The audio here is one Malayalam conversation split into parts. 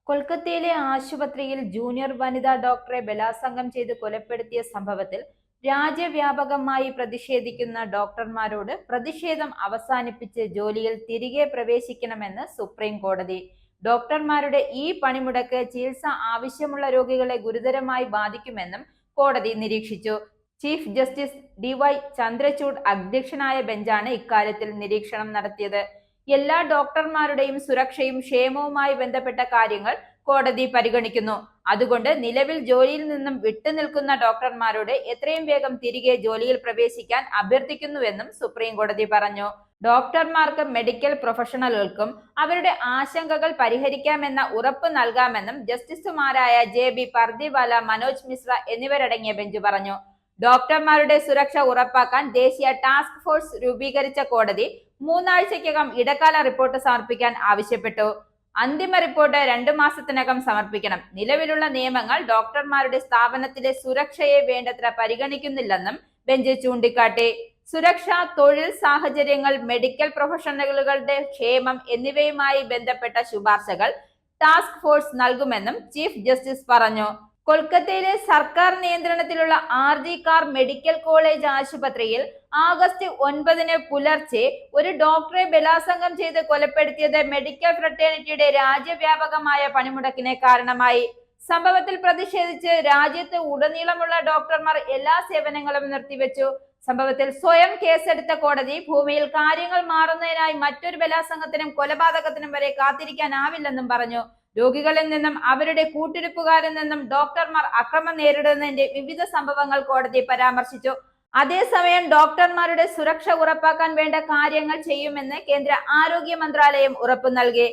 കൊൽക്കത്തയിലെ ആശുപത്രിയിൽ ജൂനിയർ വനിതാ ഡോക്ടറെ ബലാത്സംഗം ചെയ്ത് കൊലപ്പെടുത്തിയ സംഭവത്തിൽ രാജ്യവ്യാപകമായി പ്രതിഷേധിക്കുന്ന ഡോക്ടർമാരോട് പ്രതിഷേധം അവസാനിപ്പിച്ച് ജോലിയിൽ തിരികെ പ്രവേശിക്കണമെന്ന് സുപ്രീം കോടതി. ഡോക്ടർമാരുടെ ഈ പണിമുടക്ക് ചികിത്സ ആവശ്യമുള്ള രോഗികളെ ഗുരുതരമായി ബാധിക്കുമെന്നും കോടതി നിരീക്ഷിച്ചു. ചീഫ് ജസ്റ്റിസ് DY ചന്ദ്രചൂഡ് അധ്യക്ഷനായ ബെഞ്ചാണ് ഇക്കാര്യത്തിൽ നിരീക്ഷണം നടത്തിയത്. എല്ലാ ഡോക്ടർമാരുടെയും സുരക്ഷയും ക്ഷേമവുമായി ബന്ധപ്പെട്ട കാര്യങ്ങൾ കോടതി പരിഗണിക്കുന്നു. അതുകൊണ്ട് നിലവിൽ ജോലിയിൽ നിന്നും വിട്ടുനിൽക്കുന്ന ഡോക്ടർമാരോട് എത്രയും വേഗം തിരികെ ജോലിയിൽ പ്രവേശിക്കാൻ അഭ്യർത്ഥിക്കുന്നുവെന്നും സുപ്രീം കോടതി പറഞ്ഞു. ഡോക്ടർമാർക്കും മെഡിക്കൽ പ്രൊഫഷണലുകൾക്കും അവരുടെ ആശങ്കകൾ പരിഹരിക്കാമെന്ന ഉറപ്പ് നൽകാമെന്നും ജസ്റ്റിസുമാരായ JB പർദിവാല, മനോജ് മിശ്ര എന്നിവരടങ്ങിയ ബെഞ്ച് പറഞ്ഞു. ഡോക്ടർമാരുടെ സുരക്ഷ ഉറപ്പാക്കാൻ ദേശീയ ടാസ്ക് ഫോഴ്സ് രൂപീകരിച്ച കോടതി 3 ആഴ്ചയ്ക്കകം ഇടക്കാല റിപ്പോർട്ട് സമർപ്പിക്കാൻ ആവശ്യപ്പെട്ടു. അന്തിമ റിപ്പോർട്ട് 2 മാസത്തിനകം സമർപ്പിക്കണം. നിലവിലുള്ള നിയമങ്ങൾ ഡോക്ടർമാരുടെ സ്ഥാപനത്തിലെ സുരക്ഷയെ വേണ്ടത്ര പരിഗണിക്കുന്നില്ലെന്നും ബെഞ്ച് ചൂണ്ടിക്കാട്ടി. സുരക്ഷ, തൊഴിൽ സാഹചര്യങ്ങൾ, മെഡിക്കൽ പ്രൊഫഷണലുകളുടെ ക്ഷേമം എന്നിവയുമായി ബന്ധപ്പെട്ട ശുപാർശകൾ ടാസ്ക് ഫോഴ്സ് നൽകുമെന്നും ചീഫ് ജസ്റ്റിസ് പറഞ്ഞു. കൊൽക്കത്തയിലെ സർക്കാർ നിയന്ത്രണത്തിലുള്ള RG കാർ മെഡിക്കൽ കോളേജ് ആശുപത്രിയിൽ ആഗസ്റ്റ് 9 പുലർച്ചെ ഒരു ഡോക്ടറെ ബലാത്സംഗം ചെയ്ത് കൊലപ്പെടുത്തിയത് മെഡിക്കൽ ഫ്രട്ടേണിറ്റിയുടെ രാജ്യവ്യാപകമായ പണിമുടക്കിന് കാരണമായി. സംഭവത്തിൽ പ്രതിഷേധിച്ച് രാജ്യത്ത് ഉടനീളമുള്ള ഡോക്ടർമാർ എല്ലാ സേവനങ്ങളും നിർത്തിവെച്ചു. സംഭവത്തിൽ സ്വയം കേസെടുത്ത കോടതി ഭൂമിയിൽ കാര്യങ്ങൾ മാറുന്നതിനായി മറ്റൊരു ബലാത്സംഗത്തിനും കൊലപാതകത്തിനും വരെ കാത്തിരിക്കാനാവില്ലെന്നും പറഞ്ഞു. രോഗികളിൽ നിന്നും അവരുടെ കൂട്ടിരിപ്പുകാരിൽ നിന്നും ഡോക്ടർമാർ അക്രമം നേരിടുന്നതിന്റെ വിവിധ സംഭവങ്ങൾ കോടതി പരാമർശിച്ചു. അതേസമയം ഡോക്ടർമാരുടെ സുരക്ഷ ഉറപ്പാക്കാൻ വേണ്ട കാര്യങ്ങൾ ചെയ്യുമെന്ന് കേന്ദ്ര ആരോഗ്യ മന്ത്രാലയം ഉറപ്പു നൽകി.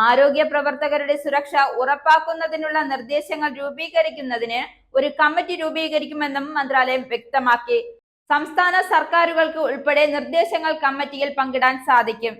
ആരോഗ്യ പ്രവർത്തകരുടെ സുരക്ഷ ഉറപ്പാക്കുന്നതിനുള്ള നിർദ്ദേശങ്ങൾ രൂപീകരിക്കുന്നതിന് ഒരു കമ്മിറ്റി രൂപീകരിക്കുമെന്നും മന്ത്രാലയം വ്യക്തമാക്കി. സംസ്ഥാന സർക്കാരുകൾക്ക് ഉൾപ്പെടെ നിർദ്ദേശങ്ങൾ കമ്മിറ്റിയിൽ പങ്കിടാൻ സാധിക്കും.